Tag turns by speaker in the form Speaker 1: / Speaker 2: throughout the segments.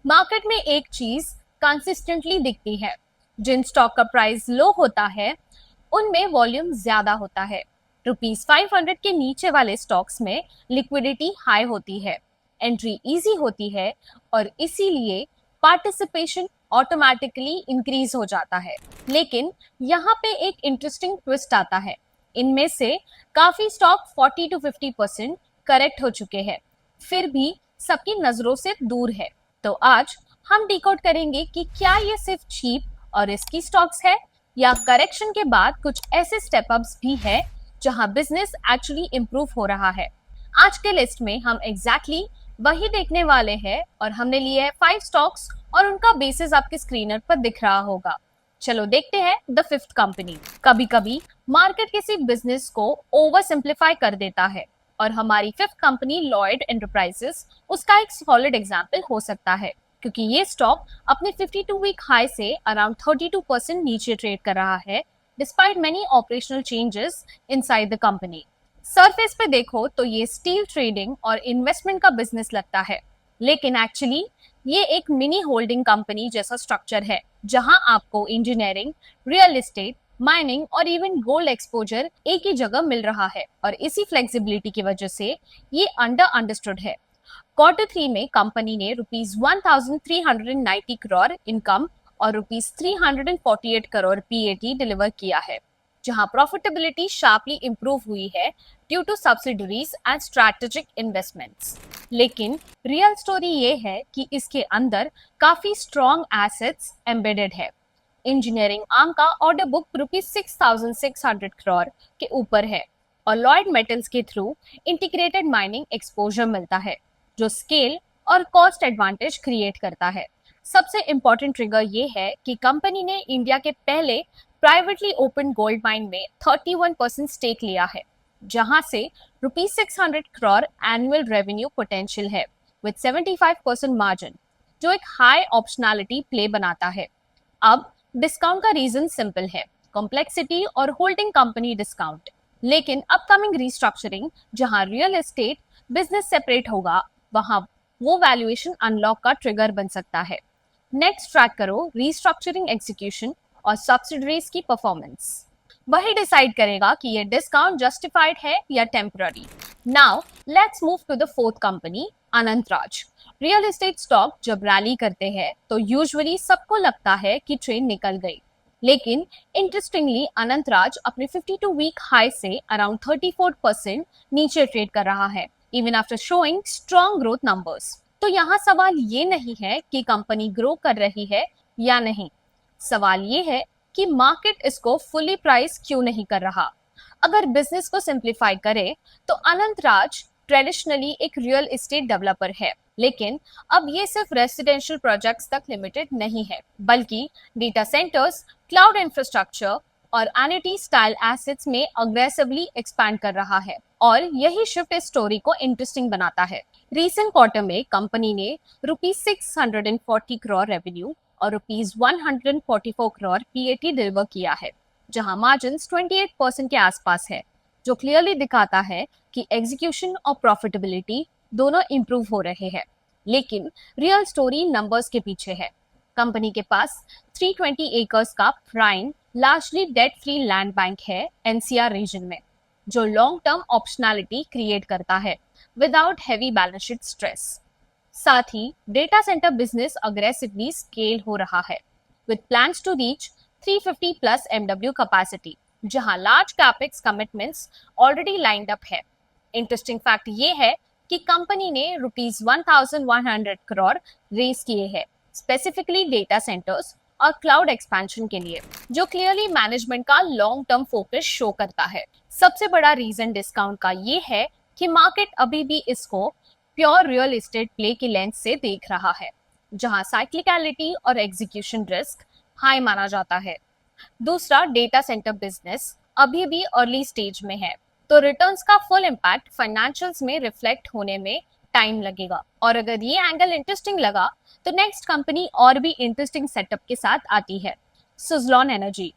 Speaker 1: Market में एक चीज कंसिस्टेंटली दिखती है, जिन स्टॉक का प्राइस लो होता है उनमें वॉल्यूम ज्यादा होता है। ₹500 के नीचे वाले स्टॉक्स में लिक्विडिटी हाई होती है, एंट्री इजी होती है और इसीलिए पार्टिसिपेशन ऑटोमेटिकली इंक्रीज हो जाता है। लेकिन यहाँ पे एक इंटरेस्टिंग ट्विस्ट आता है। इनमें से काफी स्टॉक 40 to 50% करेक्ट हो चुके हैं, फिर भी सबकी नजरों से दूर है। तो आज हम डिकोड करेंगे कि क्या ये सिर्फ चीप और रिस्की स्टॉक्स है या करेक्शन के बाद कुछ ऐसे स्टेप अप्स भी है जहां बिजनेस एक्चुअली इंप्रूव हो रहा है। आज के लिस्ट में हम एग्जैक्टली वही देखने वाले हैं और हमने लिए है 5 स्टॉक्स और उनका बेसिस आपके स्क्रीनर पर दिख रहा होगा। चलो देखते हैं द फिफ्थ कंपनी। कभी कभी मार्केट किसी बिजनेस को ओवर सिंप्लीफाई कर देता है और हमारी फिफ्थ कंपनी लॉयड एंटरप्राइजेस उसका एक सॉलिड एग्जांपल हो सकता है, क्योंकि ये स्टॉक अपने 52 वीक हाई से अराउंड 32% नीचे ट्रेड कर रहा है despite many operational changes inside the company. Surface पे देखो तो ये स्टील ट्रेडिंग और इन्वेस्टमेंट का बिजनेस लगता है, लेकिन एक्चुअली ये एक मिनी होल्डिंग कंपनी जैसा स्ट्रक्चर है जहां आपको इंजीनियरिंग, रियल एस्टेट, माइनिंग और इवन गोल्ड एक्सपोजर एक ही जगह मिल रहा है और इसी फ्लेक्सिबिलिटी की वजह से ये अंडरस्टूड है। Q3 में कंपनी ने ₹1390 करोड़ इनकम और ₹348 करोड़ पीएटी डिलीवर किया है, जहां प्रॉफिटेबिलिटी शार्पली इंप्रूव हुई है due to subsidiaries and strategic investments. लेकिन रियल स्टोरी ये है कि इसके अंदर काफी स्ट्रॉन्ग एसेट्स एम्बेडेड है। इंजीनियरिंग आर्म का ऑर्डर बुक ₹6600 करोड़ के ऊपर है और लॉयड मेटल्स के थ्रू इंटीग्रेटेड माइनिंग एक्सपोजर मिलता है, जो स्केल और कॉस्ट एडवांटेज क्रिएट करता है। सबसे इंपॉर्टेंट ट्रिगर ये है कि कंपनी ने इंडिया के पहले प्राइवेटली ओपन गोल्ड माइन में 31% स्टेक लिया है, जहां से ₹600 करोड़ एनुअल रेवेन्यू पोटेंशियल है विद 75% मार्जिन, जो एक हाई ऑप्शनैलिटी प्ले बनाता है। अब डिस्काउंट का रीजन सिंपल है, कॉम्प्लेक्सिटी और होल्डिंग कंपनी डिस्काउंट। लेकिन अपकमिंग रीस्ट्रक्चरिंग, जहां रियल एस्टेट बिजनेस सेपरेट होगा, वहां वो वैल्यूएशन अनलॉक का ट्रिगर बन सकता है। नेक्स्ट ट्रैक करो रीस्ट्रक्चरिंग एग्जीक्यूशन और सब्सिडरीज की परफॉर्मेंस। वही डिसाइड करेगा कि ये डिस्काउंट जस्टिफाइड है या temporary. Now let's move to the fourth company, Anantraj. Real estate stock जब रैली करते हैं तो यूजुअली सबको लगता है कि ट्रेन निकल गई, लेकिन इंटरेस्टिंगली अनंतराज अपने 52 वीक हाई से अराउंड 34% नीचे ट्रेड कर रहा है even after showing strong growth numbers. तो यहाँ सवाल ये नहीं है कि कंपनी ग्रो कर रही है या नहीं, सवाल ये है कि मार्केट इसको फुली प्राइस क्यों नहीं कर रहा। अगर बिजनेस को सिंप्लीफाई करे तो अनंतराज ट्रेडिशनली एक रियल एस्टेट डेवलपर है, लेकिन अब ये सिर्फ रेसिडेंशियल प्रोजेक्ट्स तक लिमिटेड नहीं है, बल्कि डेटा सेंटर्स, क्लाउड इंफ्रास्ट्रक्चर और एन्युटी स्टाइल एसेट्स में अग्रेसिवली एक्सपैंड कर रहा है और यही शिफ्ट इस स्टोरी को इंटरेस्टिंग बनाता है। रीसेंट क्वार्टर में कंपनी ने ₹640 करोड़ रेवेन्यू और ₹144 करोड़ पीएटी डिलीवर किया है, जहां मार्जिन 28% के आसपास है, जो क्लियरली दिखाता है कि एग्जीक्यूशन और प्रॉफिटेबिलिटी दोनों इंप्रूव हो रहे हैं। लेकिन रियल स्टोरी नंबर्स के पीछे है। कंपनी के पास 320 एकर्स का prime largely debt free land bank है एनसीआर रीजन में, जो लॉन्ग टर्म ऑप्शनैलिटी क्रिएट करता है without heavy balance sheet stress. साथ ही data centre business aggressively scale हो रहा है with plans to reach 350 plus MW capacity, जहां large capex commitments already lined up है। इंटरेस्टिंग फैक्ट ये है कि कंपनी ने ₹1100 करोड़ रेज किए हैं स्पेसिफिकली डेटा सेंटर्स और क्लाउड एक्सपेंशन के लिए, जो क्लियरली मैनेजमेंट का लॉन्ग टर्म फोकस शो करता है। सबसे बड़ा रीजन डिस्काउंट का ये है कि मार्केट अभी भी इसको प्योर रियल एस्टेट प्ले की लेंस से देख रहा है, जहां साइक्लिकलिटी और एग्जीक्यूशन रिस्क हाई माना जाता है। दूसरा, डेटा सेंटर बिजनेस अभी भी अर्ली स्टेज में है, तो रिटर्न्स का फुल इम्पैक्ट फाइनेंशियल्स में रिफ्लेक्ट होने में टाइम लगेगा। और अगर ये एंगल इंटरेस्टिंग लगा तो नेक्स्ट कंपनी और भी इंटरेस्टिंग सेटअप के साथ आती है, Suzlon energy.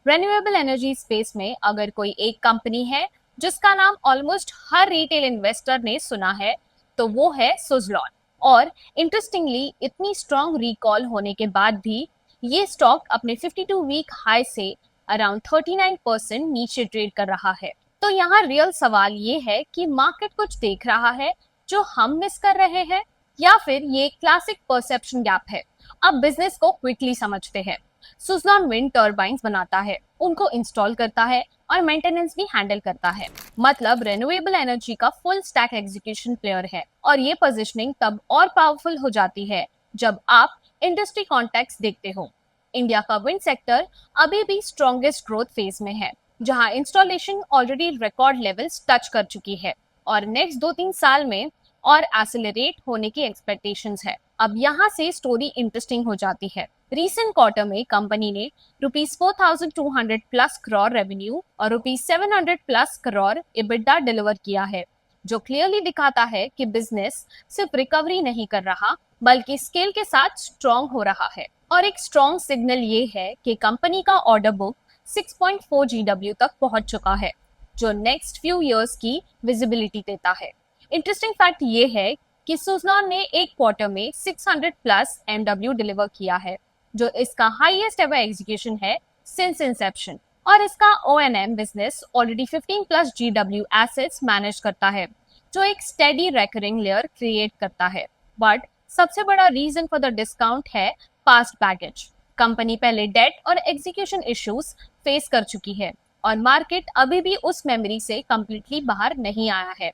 Speaker 1: Renewable energy space में अगर कोई एक कंपनी है जिसका नाम ऑलमोस्ट हर रिटेल इन्वेस्टर ने सुना है, तो वो है सुजलॉन। और इंटरेस्टिंगली इतनी स्ट्रॉन्ग रिकॉल होने के बाद भी ये स्टॉक अपने 52 वीक हाई से अराउंड 39% नीचे ट्रेड कर रहा है। तो यहाँ रियल सवाल ये है कि मार्केट कुछ देख रहा है जो हम मिस कर रहे हैं, या फिर ये क्लासिक परसेप्शन गैप है। अब बिजनेस को क्विकली समझते हैं। सुजलॉन विंड टर्बाइन्स बनाता है, उनको इंस्टॉल करता है और मेंटेनेंस भी हैंडल करता है। मतलब रिन्यूएबल एनर्जी का फुल स्टैक एग्जीक्यूशन प्लेयर है। और ये पोजीशनिंग तब और पावरफुल हो जाती है जब आप इंडस्ट्री कॉन्टेक्स्ट देखते हो। इंडिया का विंड सेक्टर अभी भी स्ट्रॉन्गेस्ट ग्रोथ फेज में है, जहां installation already record levels touch कर चुकी है और नेक्स्ट 2-3 साल में और एक्सेलरेट होने की एक्सपेक्टेशंस है। अब यहाँ से स्टोरी इंटरेस्टिंग हो जाती है। रीसेंट क्वार्टर में कंपनी ने ₹4,200 प्लस करोड़ रेवेन्यू और ₹700 प्लस करोड़ EBITDA डिलीवर किया है, जो क्लियरली दिखाता है कि बिजनेस सिर्फ रिकवरी नहीं कर रहा बल्कि स्केल के साथ स्ट्रॉन्ग हो रहा है। और एक स्ट्रॉन्ग सिग्नल ये है कि कंपनी का ऑर्डर बुक 6.4 GW तक पहुंच चुका है, जो नेक्स्ट फ्यू इयर्स की विजिबिलिटी देता है। इंटरेस्टिंग फैक्ट ये है कि सुजलॉन ने एक क्वार्टर में 600 प्लस MW डिलीवर किया है, जो इसका हाईएस्ट एवर एग्जीक्यूशन है सिंस इंसेप्शन। और इसका O&M business already 15 plus GW assets manage करता है, जो एक स्टेडी रेकरिंग लेयर क्रिएट करता है। बट सबसे बड़ा रीजन फॉर द डिस्काउंट है पास्ट बैगेज। कंपनी पहले डेट और एग्जीक्यूशन इश्यूज फेस कर चुकी है और मार्केट अभी भी उस मेमोरी से कंप्लीटली बाहर नहीं आया है।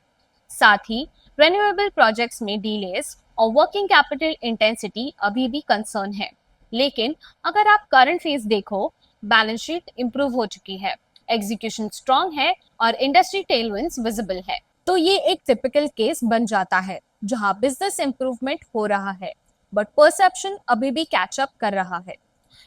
Speaker 1: साथ ही रिन्यूएबल प्रोजेक्ट्स में डिलेस और वर्किंग कैपिटल इंटेंसिटी अभी भी कंसर्न है। लेकिन अगर आप करंट फेज देखो, बैलेंस शीट इंप्रूव हो चुकी है, एग्जीक्यूशन स्ट्रांग है और इंडस्ट्री टेलविंड्स विजिबल है। तो ये एक टिपिकल केस बन जाता है जहां बिजनेस इंप्रूवमेंट हो रहा है बट परसेप्शन अभी भी कैचअप कर रहा है।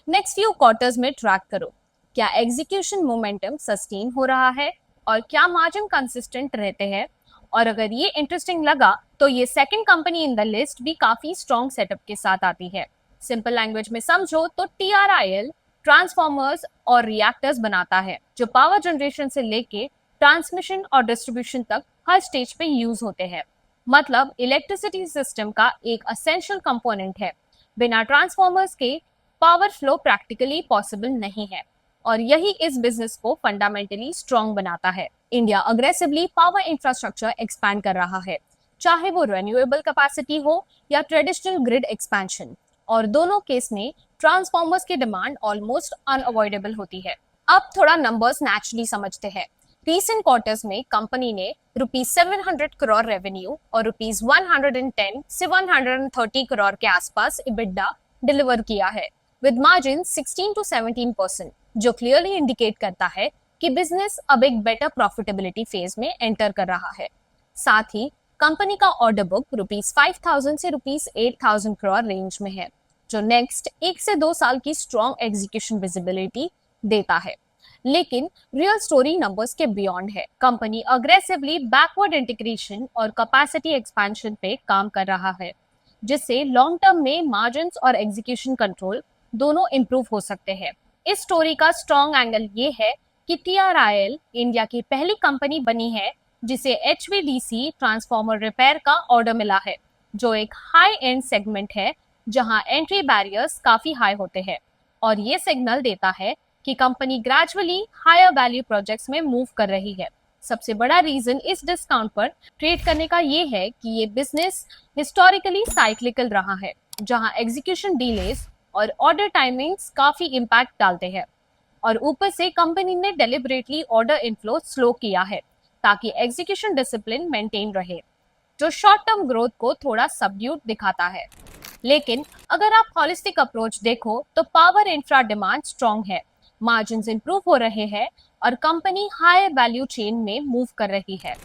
Speaker 1: नेक्स्ट फ्यू क्वार्टर्स में ट्रैक करो, क्या एग्जीक्यूशन मोमेंटम सस्टेन हो रहा है और क्या मार्जिन कंसिस्टेंट रहते हैं। और अगर ये इंटरेस्टिंग लगा तो ये second company in the list भी काफी स्ट्रॉन्ग सेटअप के साथ आती है। सिंपल लैंग्वेज में समझो तो TRIL ट्रांसफॉर्मर्स और रिएक्टर्स बनाता है, जो पावर जनरेशन से लेके ट्रांसमिशन और डिस्ट्रीब्यूशन तक हर स्टेज पे यूज होते हैं। मतलब इलेक्ट्रिसिटी सिस्टम का एक असेंशियल कंपोनेंट है। बिना ट्रांसफॉर्मर्स के पावर फ्लो प्रैक्टिकली पॉसिबल नहीं है और यही इस बिजनेस को फंडामेंटली स्ट्रॉन्ग बनाता है। India aggressively power infrastructure expand कर रहा है, चाहे वो रिन्यूएबल कैपेसिटी हो या ट्रेडिशनल ग्रिड एक्सपेंशन, और दोनों केस में ट्रांसफॉर्मर्स की डिमांड ऑलमोस्ट अनअवॉइडेबल होती है। अब थोड़ा नंबर्स नेचुरली समझते हैं। रीसेंट क्वार्टर्स में कंपनी ने ₹700 करोड़ रेवेन्यू और ₹110 से 130 करोड़ के आसपास EBITDA डिलीवर किया है, विद मार्जिन 16 to 17%, जो क्लियरली इंडिकेट करता है कि बिजनेस अब एक बेटर प्रॉफिटेबिलिटी फेज में एंटर कर रहा है। साथ ही कंपनी का ऑर्डर बुक ₹5,000 से ₹8,000 करोड़ रेंज में है, जो नेक्स्ट 1 से 2 साल की स्ट्रॉन्ग एग्जीक्यूशन विजिबिलिटी देता है। लेकिन रियल स्टोरी नंबर्स के बियॉन्ड है। कंपनी अग्रेसिवली बैकवर्ड इंटीग्रेशन और कैपेसिटी एक्सपेंशन पे काम कर रहा है, जिससे लॉन्ग टर्म में मार्जिन्स और एग्जीक्यूशन कंट्रोल दोनों इंप्रूव हो सकते हैं। इस स्टोरी का स्ट्रॉन्ग एंगल ये है कि TRIL इंडिया की पहली कंपनी बनी है जिसे HVDC ट्रांसफार्मर रिपेयर का ऑर्डर मिला है, जो एक हाई एंड सेगमेंट है जहां एंट्री बैरियर्स काफी हाई होते हैं। और ये सिग्नल देता है कि company gradually higher value projects में मूव कर रही है। सबसे बड़ा रीजन इस डिस्काउंट पर ट्रेड करने का ये है कि ये बिजनेस हिस्टोरिकली साइक्लिकल रहा है, जहां एग्जीक्यूशन डिलेस और ऑर्डर टाइमिंग्स काफी इम्पैक्ट डालते हैं। और ऊपर से कंपनी ने डेलिबरेटली ऑर्डर इनफ्लो स्लो किया है ताकि एग्जीक्यूशन डिसिप्लिन मेंटेन रहे, जो शॉर्ट टर्म ग्रोथ को थोड़ा सबड्यूट दिखाता है। लेकिन अगर आप हॉलिस्टिक अप्रोच देखो तो पावर इंफ्रा डिमांड स्ट्रॉन्ग है, मार्जिन्स इंप्रूव हो रहे हैं और कंपनी हायर वैल्यू चेन में मूव कर रही है।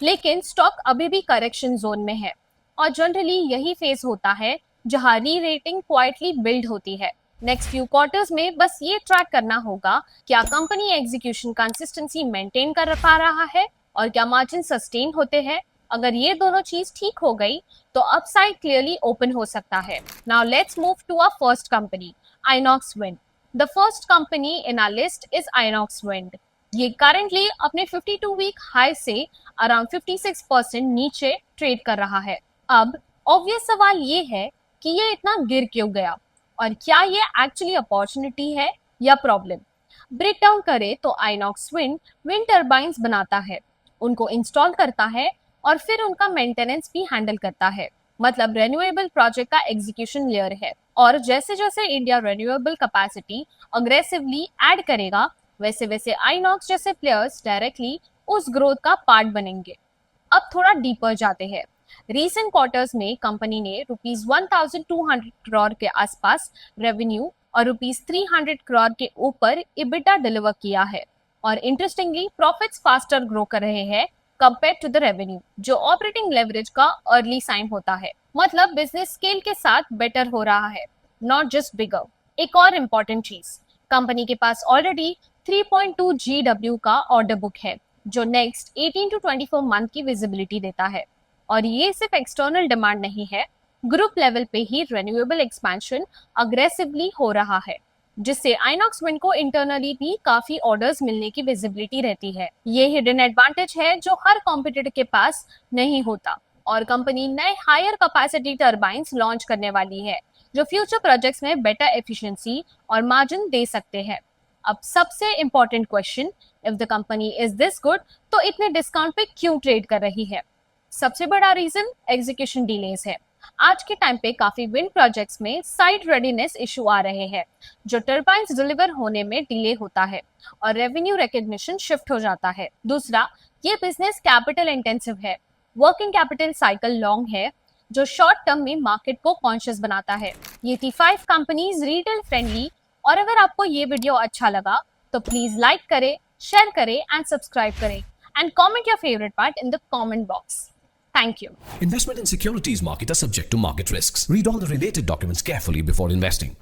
Speaker 1: लेकिन स्टॉक अभी भी करेक्शन जोन में है और जनरली यही फेज होता है जहां री रेटिंग क्वाइटली बिल्ड होती है। नेक्स्ट फ्यू क्वार्टर्स में बस ये ट्रैक करना होगा क्या कंपनी एग्जीक्यूशन कंसिस्टेंसी मेंटेन कर पा रहा है और क्या मार्जिन सस्टेन होते हैं। अगर ये दोनों चीज ठीक हो गई तो अपसाइड क्लियरली ओपन हो सकता है। Now let's move to our first company, Inox Wind. The first company in our list is Inox Wind. ये करंटली अपने 52 वीक हाई से अराउंड 56% नीचे ट्रेड कर रहा है। अब ऑब्वियस सवाल ये है कि ये इतना गिर क्यों गया और क्या ये एक्चुअली अपॉर्चुनिटी है या प्रॉब्लम। ब्रेक डाउन करें तो आइनॉक्स विंड विंड टर्बाइंस बनाता है, उनको इंस्टॉल करता है और फिर उनका मेंटेनेंस भी हैंडल करता है। मतलब रिन्यूएबल प्रोजेक्ट का एग्जीक्यूशन लेयर है। और जैसे जैसे India renewable capacity aggressively add करेगा, वैसे वैसे आइनॉक्स जैसे प्लेयर्स डायरेक्टली उस ग्रोथ का पार्ट बनेंगे। अब थोड़ा डीपर जाते हैं। रीसेंट क्वार्टर्स में कंपनी ने रुपीज 1200 करोड़ के आसपास रेवेन्यू और रुपीज 300 करोड़ के ऊपर इबिटा डिलीवर किया है। और इंटरेस्टिंगली प्रॉफिट्स फास्टर ग्रो कर रहे हैं कंपेयर टू द रेवेन्यू, जो ऑपरेटिंग लेवरेज का अर्ली साइन होता है। मतलब बिजनेस स्केल के साथ बेटर हो रहा है, नॉट जस्ट बिगर। एक और इम्पोर्टेंट चीज, कंपनी के पास ऑलरेडी 3.2 GW का ऑर्डर बुक है, जो नेक्स्ट 18 to 24 मंथ की विजिबिलिटी देता है। और ये सिर्फ एक्सटर्नल डिमांड नहीं है, ग्रुप लेवल पे ही रिन्यूएबल एक्सपेंशन अग्रेसिवली हो रहा है, जिससे आइनॉक्स विंड को इंटरनली भी काफी ऑर्डर्स मिलने की विजिबिलिटी रहती है। ये हिडन एडवांटेज है जो हर कॉम्पिटिटर के पास नहीं होता। और कंपनी नए हायर कैपेसिटी टर्बाइंस लॉन्च करने वाली है, जो फ्यूचर प्रोजेक्ट्स में बेटर एफिशिएंसी और मार्जिन दे सकते हैं। अब सबसे important question, if the company is this good तो इतने डिस्काउंट पे क्यों ट्रेड कर रही है? सबसे बड़ा रीजन एग्जीक्यूशन डिलेज है। आज के टाइम पे काफी विंड प्रोजेक्ट्स में साइट रेडीनेस इशू आ रहे हैं, जो टर्बाइंस डिलीवर होने में डिले होता है और रेवेन्यू रिकॉग्निशन शिफ्ट हो जाता है। दूसरा, ये बिजनेस कैपिटल इंटेंसिव है, वर्किंग कैपिटल साइकिल लॉन्ग है, जो शॉर्ट टर्म में मार्केट को कॉन्शियस बनाता है। ये थी 5 कंपनीज रिटेल फ्रेंडली। और अगर आपको ये वीडियो अच्छा लगा तो प्लीज लाइक करें, शेयर करें एंड सब्सक्राइब करें and comment your favourite part in the comment box. Thank you.
Speaker 2: Investment in securities market are subject to market risks. Read all the related documents carefully before investing.